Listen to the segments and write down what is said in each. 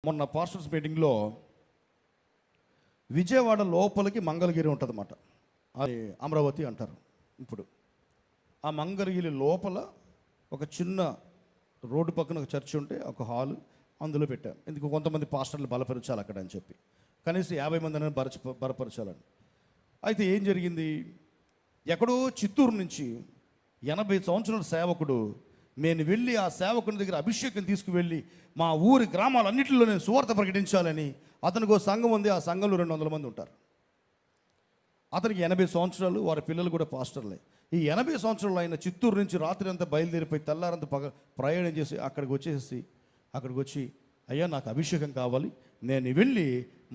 మొన్న పాస్టర్స్ మీటింగ్లో విజయవాడ లోపలికి మంగళగిరి ఉంటుందన్నమాట. అది అమరావతి అంటారు. ఇప్పుడు ఆ మంగళగిరి లోపల ఒక చిన్న రోడ్డు పక్కన ఒక చర్చ్ ఉంటే ఒక హాలు అందులో పెట్టాం. ఎందుకు కొంతమంది పాస్టర్లు బలపరచాలి అక్కడ అని చెప్పి, కనీసం 50 మంది అనేది బలపరచాలని. అయితే ఏం జరిగింది, ఎక్కడో చిత్తూరు నుంచి 80 సంవత్సరాల సేవకుడు, నేను వెళ్ళి ఆ సేవకుని దగ్గర అభిషేకం తీసుకువెళ్ళి మా ఊరి గ్రామాలన్నింటిలో నేను సువార్త ప్రకటించాలని, అతనికి ఒక సంఘం ఉంది. ఆ సంఘంలో 200 మంది ఉంటారు. అతనికి 80 సంవత్సరాలు, వారి పిల్లలు కూడా పాస్టర్లే. ఈ 80 సంవత్సరాలు ఆయన చిత్తూరు నుంచి రాత్రి అంతా బయలుదేరిపోయి తెల్లారంతా ప్రయాణం చేసి అక్కడికి వచ్చి అయ్యా నాకు అభిషేకం కావాలి, నేను వెళ్ళి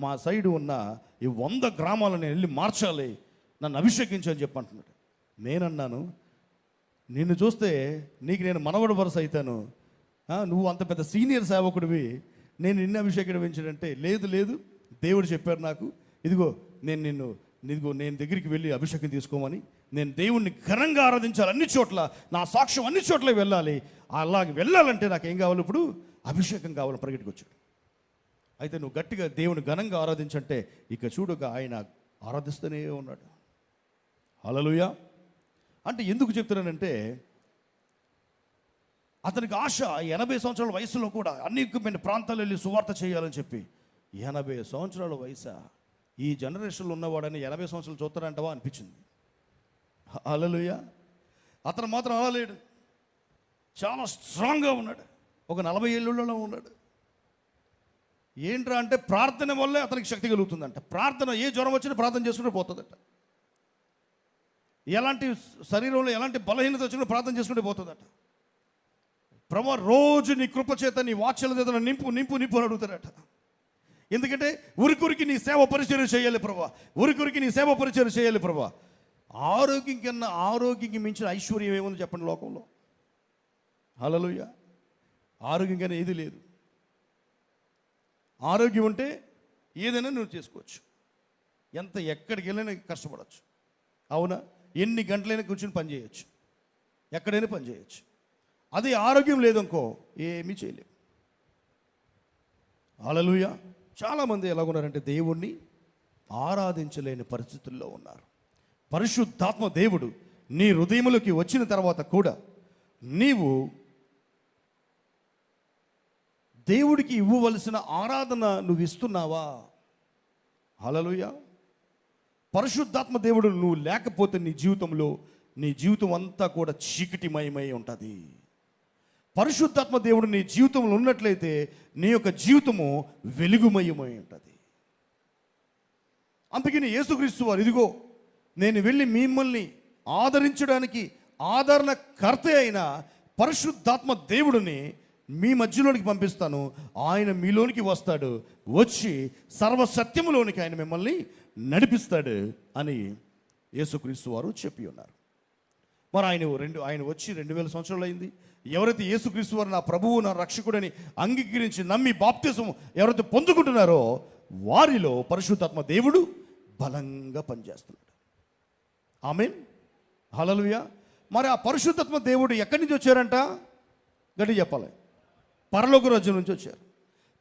మా సైడు ఉన్న ఈ 100 గ్రామాలను నేను వెళ్ళి మార్చాలి, నన్ను అభిషేకించని చెప్పి అంటున్నాడు. నేనన్నాను, నిన్ను చూస్తే నీకు నేను మనవడు వరుస అవుతాను, నువ్వు అంత పెద్ద సీనియర్ సేవకుడివి, నేను నిన్ను అభిషేకం పెంచాడంటే, లేదు దేవుడు చెప్పారు నాకు, ఇదిగో నేను దగ్గరికి వెళ్ళి అభిషేకం తీసుకోమని, నేను దేవుణ్ణి ఘనంగా ఆరాధించాలి, అన్ని చోట్ల నా సాక్ష్యం అన్ని చోట్ల వెళ్ళాలి, అలాగే వెళ్ళాలంటే నాకు ఏం కావాలి, ఇప్పుడు అభిషేకం కావాలి ప్రకటికి వచ్చాడు. అయితే నువ్వు గట్టిగా దేవుని ఘనంగా ఆరాధించంటే ఇక చూడుగా ఆయన ఆరాధిస్తూనే ఉన్నాడు. హల్లెలూయా. అంటే ఎందుకు చెప్తున్నానంటే, అతనికి ఆశ 80 సంవత్సరాల వయసులో కూడా అనేకమైన ప్రాంతాలు వెళ్ళి సువార్త చేయాలని చెప్పి. 80 సంవత్సరాల వయసు ఈ జనరేషన్లో ఉన్నవాడని 80 సంవత్సరాలు చూస్తారంటవా అనిపించింది. హల్లెలూయా. అతను మాత్రం అలా లేడు, చాలా స్ట్రాంగ్గా ఉన్నాడు. ఒక 40 ఏళ్ళలో ఉన్నాడు. ఏంట్రా అంటే, ప్రార్థన వల్లే అతనికి శక్తి కలుగుతుందంట. ప్రార్థన, ఏ జ్వరం వచ్చినా ప్రార్థన చేసుకుంటూ పోతుందట. ఎలాంటి శరీరంలో ఎలాంటి బలహీనత వచ్చినా ప్రార్థన చేసుకుంటూ పోతుందట. ప్రభువా రోజు నీ కృపచేత నీ వాత్సల్య చేత నింపు నింపు నింపు అని అడుగుతాడట. ఎందుకంటే ఉరికి నీ సేవ పరిచర్య చేయాలి ప్రభువా, ఉరికి నీ సేవ పరిచర్య చేయాలి ప్రభువా. ఆరోగ్యంకి మించిన ఐశ్వర్యం ఏముంది చెప్పండి లోకంలో. హల్లెలూయా. ఆరోగ్యం కానీ ఏది లేదు. ఆరోగ్యం ఉంటే ఏదైనా నువ్వు చేసుకోవచ్చు, ఎక్కడికి వెళ్ళినా కష్టపడవచ్చు. అవునా? ఎన్ని గంటలైనా కూర్చొని పని చేయొచ్చు, ఎక్కడైనా పని చేయొచ్చు. అది ఆరోగ్యం లేదనుకో ఏమీ చేయలేము. హల్లెలూయా. చాలామంది ఎలాగున్నారంటే దేవుణ్ణి ఆరాధించలేని పరిస్థితుల్లో ఉన్నారు. పరిశుద్ధాత్మ దేవుడు నీ హృదయంలోకి వచ్చిన తర్వాత కూడా నీవు దేవుడికి ఇవ్వవలసిన ఆరాధన నువ్వు ఇస్తున్నావా? హల్లెలూయా. పరిశుద్ధాత్మ దేవుడు నువ్వు లేకపోతే నీ జీవితం అంతా కూడా చీకటిమయమై ఉంటుంది. పరిశుద్ధాత్మ దేవుడు నీ జీవితంలో ఉన్నట్లయితే నీ యొక్క జీవితము వెలుగుమయమై ఉంటుంది. అందుకని యేసుక్రీస్తు వారు, ఇదిగో నేను వెళ్ళి మిమ్మల్ని ఆదరించడానికి ఆదరణకర్త అయిన పరిశుద్ధాత్మ దేవుడిని మీ మధ్యలోనికి పంపిస్తాను, ఆయన మీలోనికి వస్తాడు, వచ్చి సర్వసత్యములోనికి ఆయన మిమ్మల్ని నడిపిస్తాడు అని యేసుక్రీస్తు వారు చెప్పి ఉన్నారు. మరి ఆయన వచ్చి 2000 సంవత్సరాలు అయింది. ఎవరైతే యేసుక్రీస్తు వారు నా ప్రభువు నా రక్షకుడని అంగీకరించి నమ్మి బాప్తిసం ఎవరైతే పొందుకుంటున్నారో వారిలో పరిశుద్ధాత్మ దేవుడు బలంగా పనిచేస్తున్నాడు. ఆమేన్. హల్లెలూయా. మరి ఆ పరిశుద్ధాత్మ దేవుడు ఎక్కడి నుంచి వచ్చారంట? గట్టి చెప్పాలి. పరలోక రాజ్యం నుంచి వచ్చారు.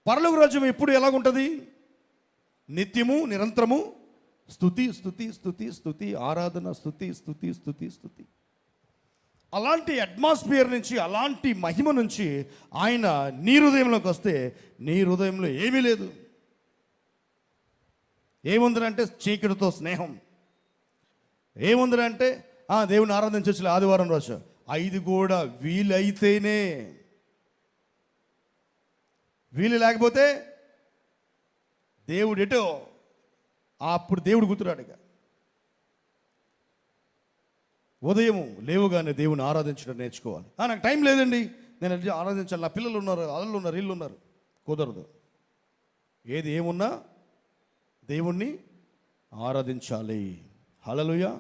పరలోక రాజ్యం ఎప్పుడు ఎలాగుంటుంది? నిత్యము నిరంతరము స్తుతి స్తుతి స్తుతి స్తుతి, ఆరాధన, స్తుతి స్తుతి స్తుతి స్తుతి. అలాంటి అట్మాస్ఫియర్ నుంచి, అలాంటి మహిమ నుంచి ఆయన నీ హృదయంలోకి వస్తే నీ హృదయంలో ఏమీ లేదు. ఏముందంటే చీకటితో స్నేహం. ఏముందంటే దేవుని ఆరాధించవచ్చు ఆదివారం రోజు, ఇది కూడా వీలైతేనే, వీలు లేకపోతే దేవుడు ఎటో అప్పుడు దేవుడు గుర్తురాడుగా. ఉదయం లేవుగానే దేవుని ఆరాధించడం నేర్చుకోవాలి. నాకు టైం లేదండి, నేను ఆరాధించాలి, నా పిల్లలు ఉన్నారు, వాళ్ళు ఉన్నారు, వీళ్ళు ఉన్నారు. కుదరదు. ఏమున్నా దేవుణ్ణి ఆరాధించాలి. హల్లెలూయా.